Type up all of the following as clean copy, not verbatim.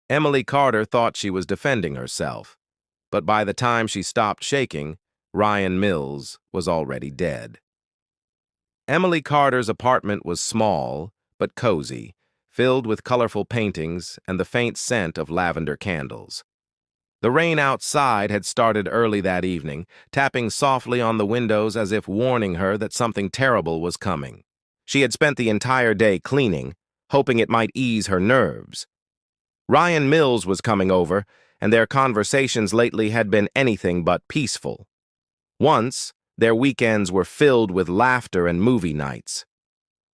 Emily Carter thought she was defending herself, but by the time she stopped shaking, Ryan Mills was already dead. Emily Carter's apartment was small, but cozy, filled with colorful paintings and the faint scent of lavender candles. The rain outside had started early that evening, tapping softly on the windows as if warning her that something terrible was coming. She had spent the entire day cleaning, hoping it might ease her nerves. Ryan Mills was coming over, and their conversations lately had been anything but peaceful. Once, their weekends were filled with laughter and movie nights.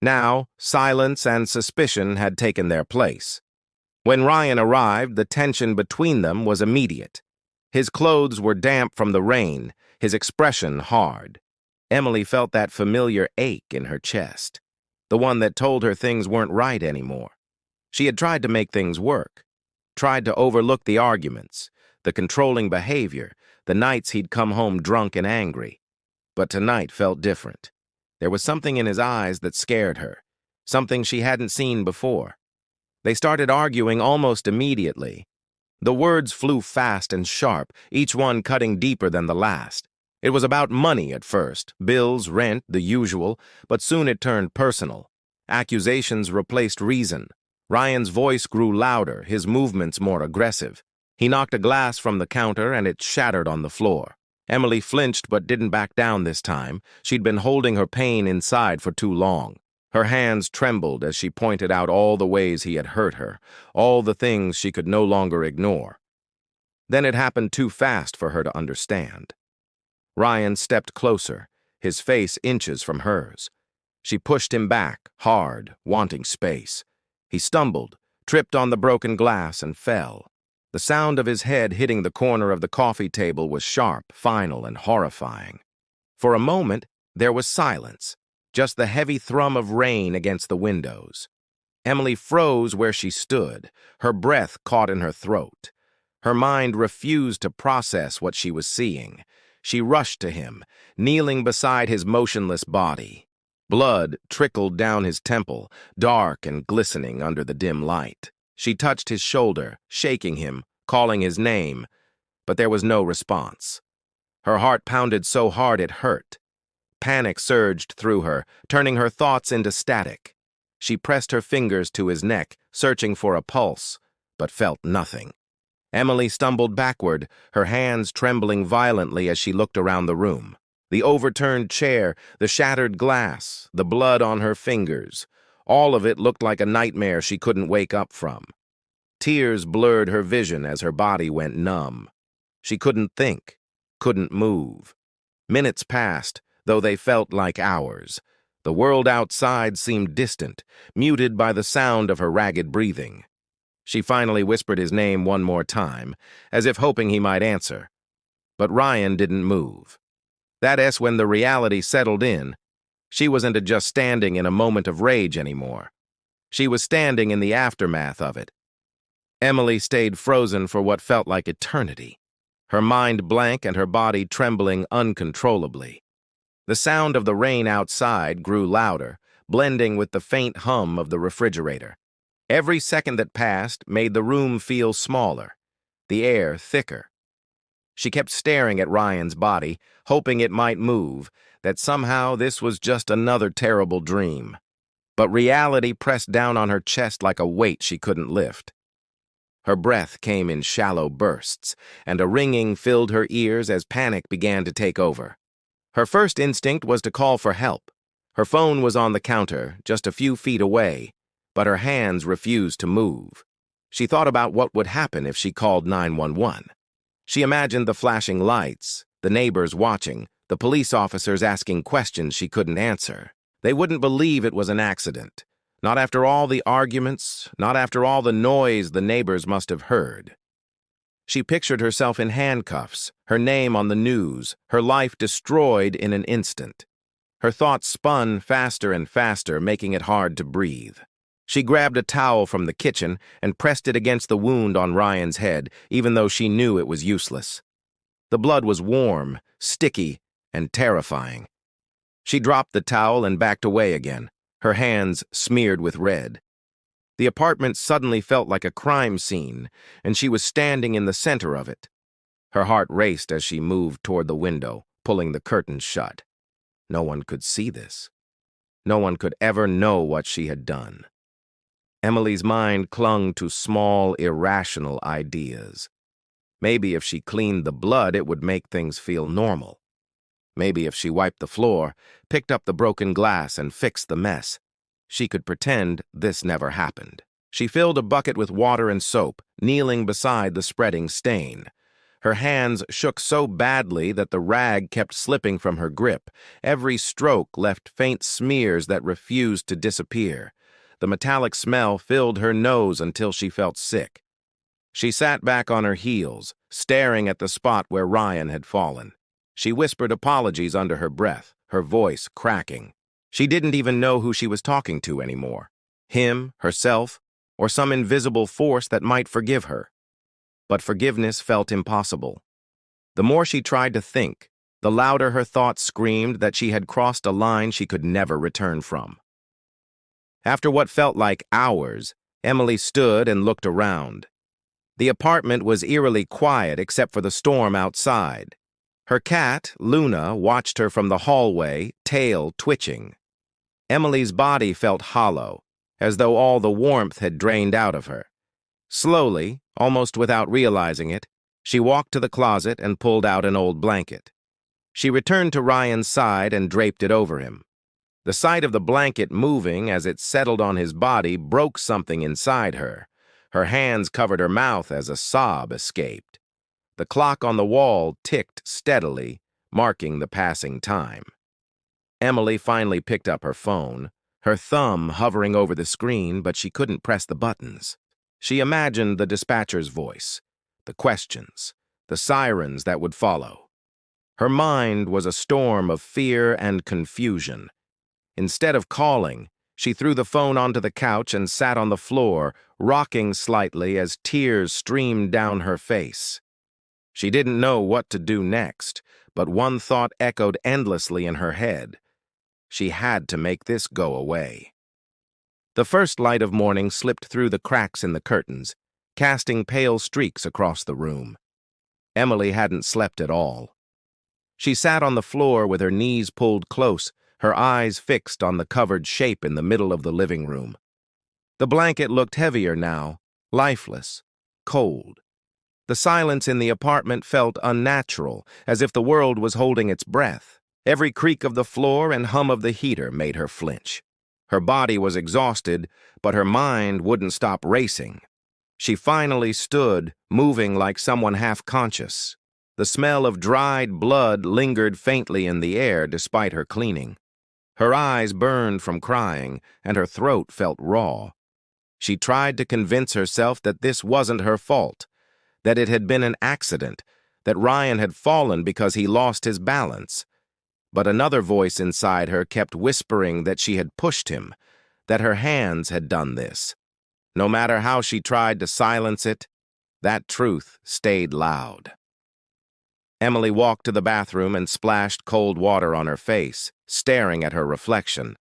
Now, silence and suspicion had taken their place. When Ryan arrived, the tension between them was immediate. His clothes were damp from the rain, his expression hard. Emily felt that familiar ache in her chest, the one that told her things weren't right anymore. She had tried to make things work, tried to overlook the arguments, the controlling behavior, the nights he'd come home drunk and angry. But tonight felt different. There was something in his eyes that scared her, something she hadn't seen before. They started arguing almost immediately. The words flew fast and sharp, each one cutting deeper than the last. It was about money at first, bills, rent, the usual, but soon it turned personal. Accusations replaced reason. Ryan's voice grew louder, his movements more aggressive. He knocked a glass from the counter and it shattered on the floor. Emily flinched but didn't back down this time. She'd been holding her pain inside for too long. Her hands trembled as she pointed out all the ways he had hurt her, all the things she could no longer ignore. Then it happened too fast for her to understand. Ryan stepped closer, his face inches from hers. She pushed him back, hard, wanting space. He stumbled, tripped on the broken glass, and fell. The sound of his head hitting the corner of the coffee table was sharp, final, and horrifying. For a moment, there was silence, just the heavy thrum of rain against the windows. Emily froze where she stood, her breath caught in her throat. Her mind refused to process what she was seeing. She rushed to him, kneeling beside his motionless body. Blood trickled down his temple, dark and glistening under the dim light. She touched his shoulder, shaking him, calling his name, but there was no response. Her heart pounded so hard it hurt. Panic surged through her, turning her thoughts into static. She pressed her fingers to his neck, searching for a pulse, but felt nothing. Emily stumbled backward, her hands trembling violently as she looked around the room. The overturned chair, the shattered glass, the blood on her fingers, all of it looked like a nightmare she couldn't wake up from. Tears blurred her vision as her body went numb. She couldn't think, couldn't move. Minutes passed, though they felt like hours. The world outside seemed distant, muted by the sound of her ragged breathing. She finally whispered his name one more time, as if hoping he might answer. But Ryan didn't move. That's when the reality settled in. She wasn't just standing in a moment of rage anymore. She was standing in the aftermath of it. Emily stayed frozen for what felt like eternity, her mind blank and her body trembling uncontrollably. The sound of the rain outside grew louder, blending with the faint hum of the refrigerator. Every second that passed made the room feel smaller, the air thicker. She kept staring at Ryan's body, hoping it might move, that somehow this was just another terrible dream. But reality pressed down on her chest like a weight she couldn't lift. Her breath came in shallow bursts, and a ringing filled her ears as panic began to take over. Her first instinct was to call for help. Her phone was on the counter, just a few feet away, but her hands refused to move. She thought about what would happen if she called 911. She imagined the flashing lights, the neighbors watching, the police officers asking questions she couldn't answer. They wouldn't believe it was an accident. Not after all the arguments, not after all the noise the neighbors must have heard. She pictured herself in handcuffs, her name on the news, her life destroyed in an instant. Her thoughts spun faster and faster, making it hard to breathe. She grabbed a towel from the kitchen and pressed it against the wound on Ryan's head, even though she knew it was useless. The blood was warm, sticky, and terrifying. She dropped the towel and backed away again, her hands smeared with red. The apartment suddenly felt like a crime scene, and she was standing in the center of it. Her heart raced as she moved toward the window, pulling the curtains shut. No one could see this. No one could ever know what she had done. Emily's mind clung to small, irrational ideas. Maybe if she cleaned the blood, it would make things feel normal. Maybe if she wiped the floor, picked up the broken glass, and fixed the mess, she could pretend this never happened. She filled a bucket with water and soap, kneeling beside the spreading stain. Her hands shook so badly that the rag kept slipping from her grip. Every stroke left faint smears that refused to disappear. The metallic smell filled her nose until she felt sick. She sat back on her heels, staring at the spot where Ryan had fallen. She whispered apologies under her breath, her voice cracking. She didn't even know who she was talking to anymore. Him, herself, or some invisible force that might forgive her. But forgiveness felt impossible. The more she tried to think, the louder her thoughts screamed that she had crossed a line she could never return from. After what felt like hours, Emily stood and looked around. The apartment was eerily quiet except for the storm outside. Her cat, Luna, watched her from the hallway, tail twitching. Emily's body felt hollow, as though all the warmth had drained out of her. Slowly, almost without realizing it, she walked to the closet and pulled out an old blanket. She returned to Ryan's side and draped it over him. The sight of the blanket moving as it settled on his body broke something inside her. Her hands covered her mouth as a sob escaped. The clock on the wall ticked steadily, marking the passing time. Emily finally picked up her phone, her thumb hovering over the screen, but she couldn't press the buttons. She imagined the dispatcher's voice, the questions, the sirens that would follow. Her mind was a storm of fear and confusion. Instead of calling, she threw the phone onto the couch and sat on the floor, rocking slightly as tears streamed down her face. She didn't know what to do next, but one thought echoed endlessly in her head. She had to make this go away. The first light of morning slipped through the cracks in the curtains, casting pale streaks across the room. Emily hadn't slept at all. She sat on the floor with her knees pulled close, her eyes fixed on the covered shape in the middle of the living room. The blanket looked heavier now, lifeless, cold. The silence in the apartment felt unnatural, as if the world was holding its breath. Every creak of the floor and hum of the heater made her flinch. Her body was exhausted, but her mind wouldn't stop racing. She finally stood, moving like someone half-conscious. The smell of dried blood lingered faintly in the air despite her cleaning. Her eyes burned from crying, and her throat felt raw. She tried to convince herself that this wasn't her fault, that it had been an accident, that Ryan had fallen because he lost his balance. But another voice inside her kept whispering that she had pushed him, that her hands had done this. No matter how she tried to silence it, that truth stayed loud. Emily walked to the bathroom and splashed cold water on her face, staring at her reflection.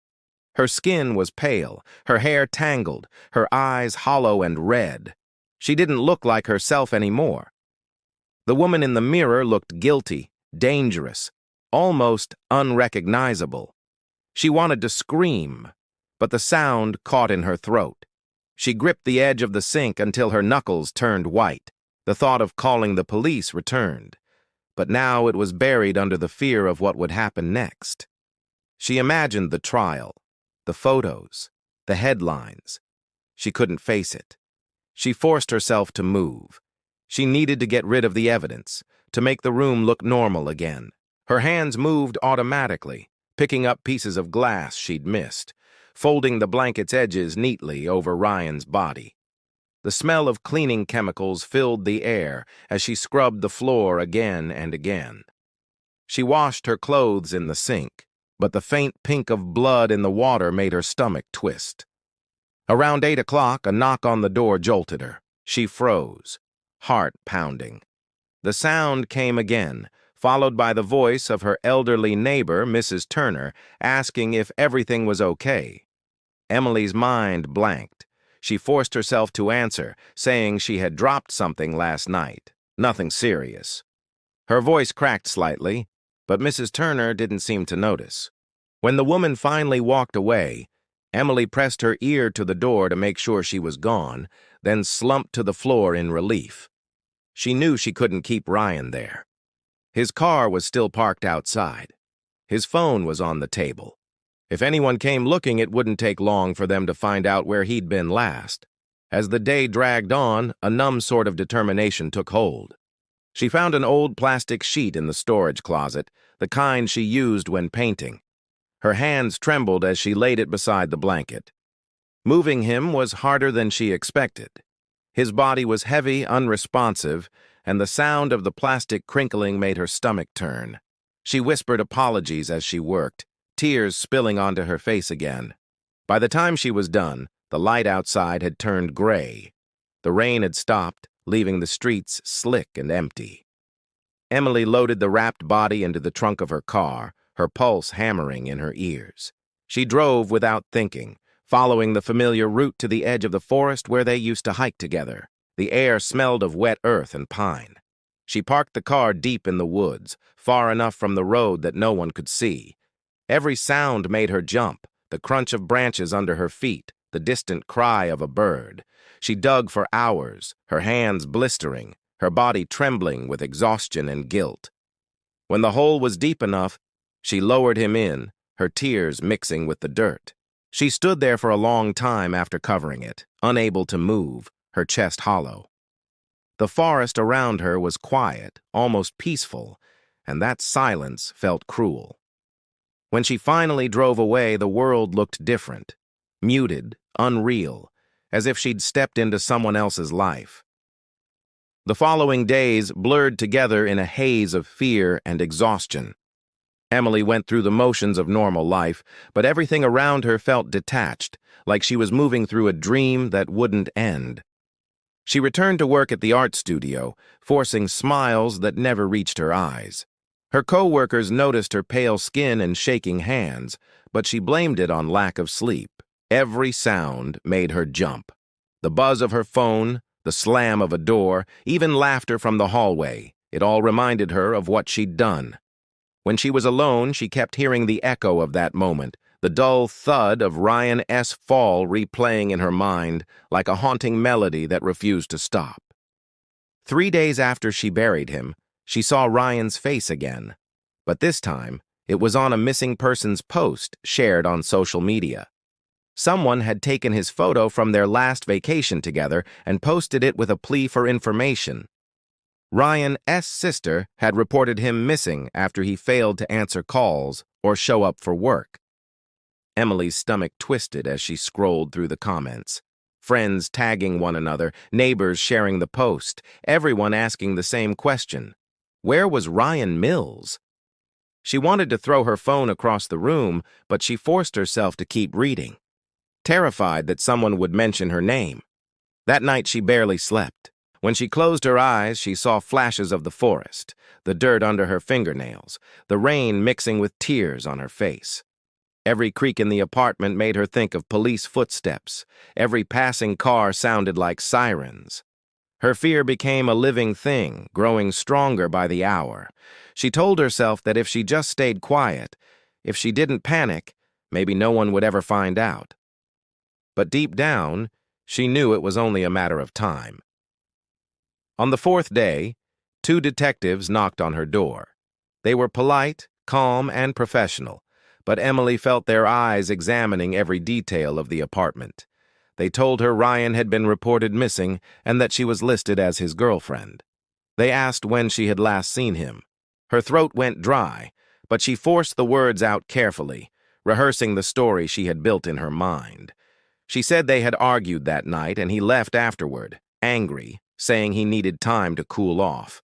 Her skin was pale, her hair tangled, her eyes hollow and red. She didn't look like herself anymore. The woman in the mirror looked guilty, dangerous, almost unrecognizable. She wanted to scream, but the sound caught in her throat. She gripped the edge of the sink until her knuckles turned white. The thought of calling the police returned, but now it was buried under the fear of what would happen next. She imagined the trial, the photos, the headlines. She couldn't face it. She forced herself to move. She needed to get rid of the evidence, to make the room look normal again. Her hands moved automatically, picking up pieces of glass she'd missed, folding the blanket's edges neatly over Ryan's body. The smell of cleaning chemicals filled the air as she scrubbed the floor again and again. She washed her clothes in the sink, but the faint pink of blood in the water made her stomach twist. Around 8 o'clock, a knock on the door jolted her. She froze, heart pounding. The sound came again, followed by the voice of her elderly neighbor, Mrs. Turner, asking if everything was okay. Emily's mind blanked. She forced herself to answer, saying she had dropped something last night. Nothing serious. Her voice cracked slightly, but Mrs. Turner didn't seem to notice. When the woman finally walked away, Emily pressed her ear to the door to make sure she was gone, then slumped to the floor in relief. She knew she couldn't keep Ryan there. His car was still parked outside. His phone was on the table. If anyone came looking, it wouldn't take long for them to find out where he'd been last. As the day dragged on, a numb sort of determination took hold. She found an old plastic sheet in the storage closet, the kind she used when painting. Her hands trembled as she laid it beside the blanket. Moving him was harder than she expected. His body was heavy, unresponsive, and the sound of the plastic crinkling made her stomach turn. She whispered apologies as she worked, tears spilling onto her face again. By the time she was done, the light outside had turned gray. The rain had stopped, leaving the streets slick and empty. Emily loaded the wrapped body into the trunk of her car, her pulse hammering in her ears. She drove without thinking, following the familiar route to the edge of the forest where they used to hike together. The air smelled of wet earth and pine. She parked the car deep in the woods, far enough from the road that no one could see. Every sound made her jump, the crunch of branches under her feet, the distant cry of a bird. She dug for hours, her hands blistering, her body trembling with exhaustion and guilt. When the hole was deep enough, she lowered him in, her tears mixing with the dirt. She stood there for a long time after covering it, unable to move, her chest hollow. The forest around her was quiet, almost peaceful, and that silence felt cruel. When she finally drove away, the world looked different, muted, unreal, as if she'd stepped into someone else's life. The following days blurred together in a haze of fear and exhaustion. Emily went through the motions of normal life, but everything around her felt detached, like she was moving through a dream that wouldn't end. She returned to work at the art studio, forcing smiles that never reached her eyes. Her co-workers noticed her pale skin and shaking hands, but she blamed it on lack of sleep. Every sound made her jump. The buzz of her phone, the slam of a door, even laughter from the hallway. It all reminded her of what she'd done. When she was alone, she kept hearing the echo of that moment, the dull thud of Ryan S. fall replaying in her mind like a haunting melody that refused to stop. 3 days after she buried him, she saw Ryan's face again, but this time it was on a missing persons post shared on social media. Someone had taken his photo from their last vacation together and posted it with a plea for information. Ryan S.'s sister had reported him missing after he failed to answer calls or show up for work. Emily's stomach twisted as she scrolled through the comments. Friends tagging one another, neighbors sharing the post, everyone asking the same question. Where was Ryan Mills? She wanted to throw her phone across the room, but she forced herself to keep reading, terrified that someone would mention her name. That night she barely slept. When she closed her eyes, she saw flashes of the forest, the dirt under her fingernails, the rain mixing with tears on her face. Every creak in the apartment made her think of police footsteps. Every passing car sounded like sirens. Her fear became a living thing, growing stronger by the hour. She told herself that if she just stayed quiet, if she didn't panic, maybe no one would ever find out. But deep down, she knew it was only a matter of time. On the 4th day, 2 detectives knocked on her door. They were polite, calm, and professional, but Emily felt their eyes examining every detail of the apartment. They told her Ryan had been reported missing and that she was listed as his girlfriend. They asked when she had last seen him. Her throat went dry, but she forced the words out carefully, rehearsing the story she had built in her mind. She said they had argued that night and he left afterward, angry, saying he needed time to cool off.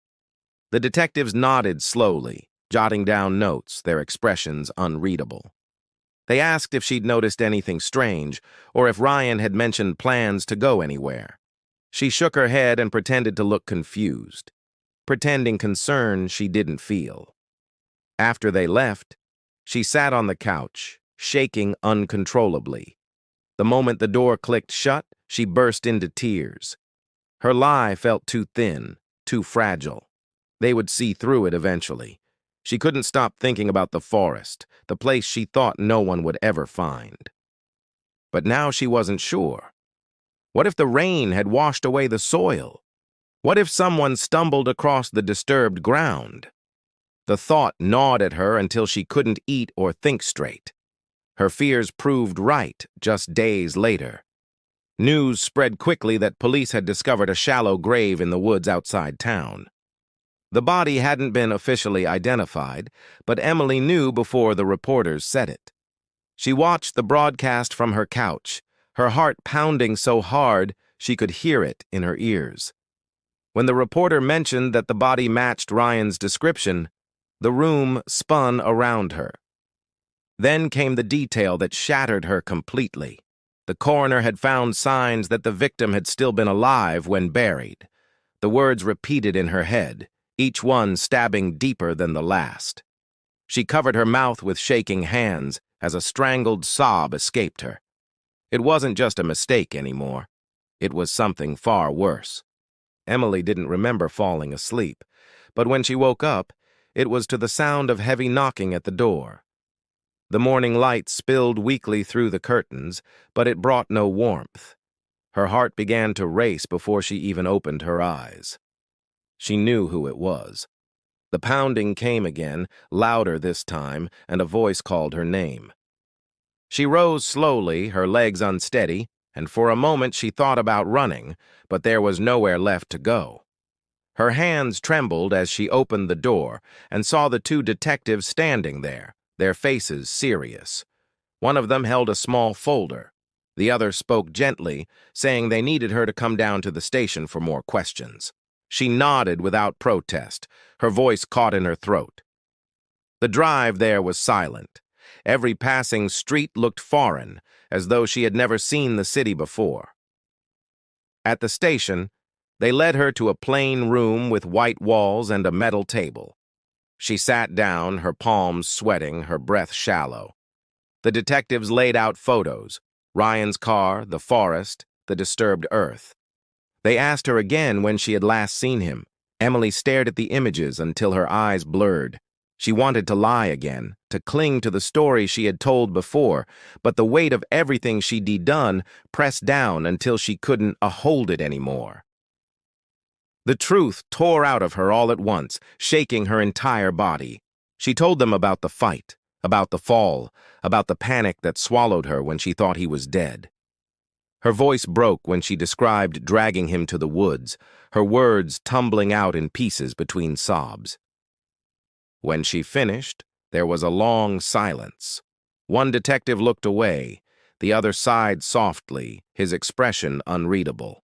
The detectives nodded slowly, jotting down notes, their expressions unreadable. They asked if she'd noticed anything strange, or if Ryan had mentioned plans to go anywhere. She shook her head and pretended to look confused, pretending concern she didn't feel. After they left, she sat on the couch, shaking uncontrollably. The moment the door clicked shut, she burst into tears. Her lie felt too thin, too fragile. They would see through it eventually. She couldn't stop thinking about the forest, the place she thought no one would ever find. But now she wasn't sure. What if the rain had washed away the soil? What if someone stumbled across the disturbed ground? The thought gnawed at her until she couldn't eat or think straight. Her fears proved right just days later. News spread quickly that police had discovered a shallow grave in the woods outside town. The body hadn't been officially identified, but Emily knew before the reporters said it. She watched the broadcast from her couch, her heart pounding so hard she could hear it in her ears. When the reporter mentioned that the body matched Ryan's description, the room spun around her. Then came the detail that shattered her completely. The coroner had found signs that the victim had still been alive when buried. The words repeated in her head, each one stabbing deeper than the last. She covered her mouth with shaking hands as a strangled sob escaped her. It wasn't just a mistake anymore. It was something far worse. Emily didn't remember falling asleep, but when she woke up, it was to the sound of heavy knocking at the door. The morning light spilled weakly through the curtains, but it brought no warmth. Her heart began to race before she even opened her eyes. She knew who it was. The pounding came again, louder this time, and a voice called her name. She rose slowly, her legs unsteady, and for a moment she thought about running, but there was nowhere left to go. Her hands trembled as she opened the door and saw the two detectives standing there, their faces serious. One of them held a small folder. The other spoke gently, saying they needed her to come down to the station for more questions. She nodded without protest, her voice caught in her throat. The drive there was silent. Every passing street looked foreign, as though she had never seen the city before. At the station, they led her to a plain room with white walls and a metal table. She sat down, her palms sweating, her breath shallow. The detectives laid out photos: Ryan's car, the forest, the disturbed earth. They asked her again when she had last seen him. Emily stared at the images until her eyes blurred. She wanted to lie again, to cling to the story she had told before, but the weight of everything she'd done pressed down until she couldn't hold it anymore. The truth tore out of her all at once, shaking her entire body. She told them about the fight, about the fall, about the panic that swallowed her when she thought he was dead. Her voice broke when she described dragging him to the woods, her words tumbling out in pieces between sobs. When she finished, there was a long silence. One detective looked away, the other sighed softly, his expression unreadable.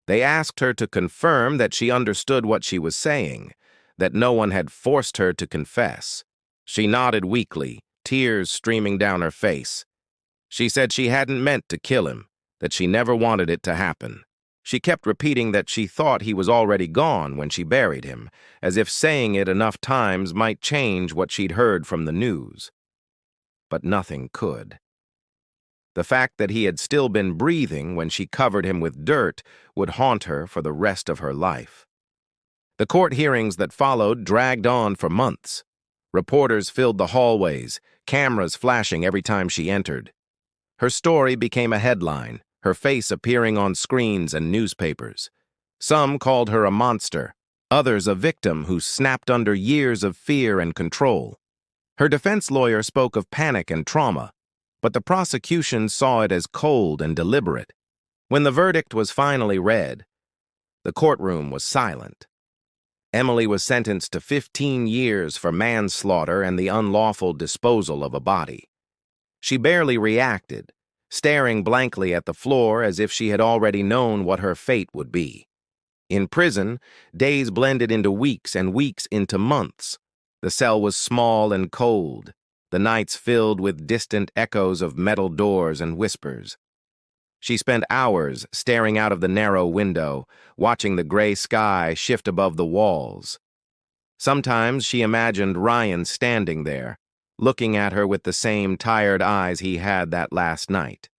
They asked her to confirm that she understood what she was saying, that no one had forced her to confess. She nodded weakly, tears streaming down her face. She said she hadn't meant to kill him, that she never wanted it to happen. She kept repeating that she thought he was already gone when she buried him, as if saying it enough times might change what she'd heard from the news. But nothing could. The fact that he had still been breathing when she covered him with dirt would haunt her for the rest of her life. The court hearings that followed dragged on for months. Reporters filled the hallways, cameras flashing every time she entered. Her story became a headline, her face appearing on screens and newspapers. Some called her a monster, others a victim who snapped under years of fear and control. Her defense lawyer spoke of panic and trauma, but the prosecution saw it as cold and deliberate. When the verdict was finally read, the courtroom was silent. Emily was sentenced to 15 years for manslaughter and the unlawful disposal of a body. She barely reacted, staring blankly at the floor as if she had already known what her fate would be. In prison, days blended into weeks and weeks into months. The cell was small and cold, the nights filled with distant echoes of metal doors and whispers. She spent hours staring out of the narrow window, watching the gray sky shift above the walls. Sometimes she imagined Ryan standing there, looking at her with the same tired eyes he had that last night.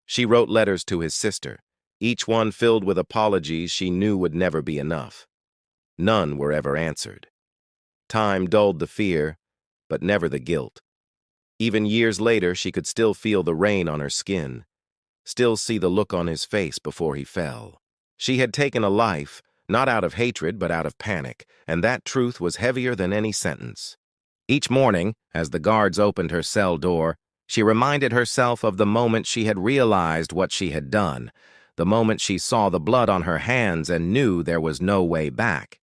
She wrote letters to his sister, each one filled with apologies she knew would never be enough. None were ever answered. Time dulled the fear, but never the guilt. Even years later, she could still feel the rain on her skin, still see the look on his face before he fell. She had taken a life, not out of hatred but out of panic, and that truth was heavier than any sentence. Each morning, as the guards opened her cell door, she reminded herself of the moment she had realized what she had done, the moment she saw the blood on her hands and knew there was no way back.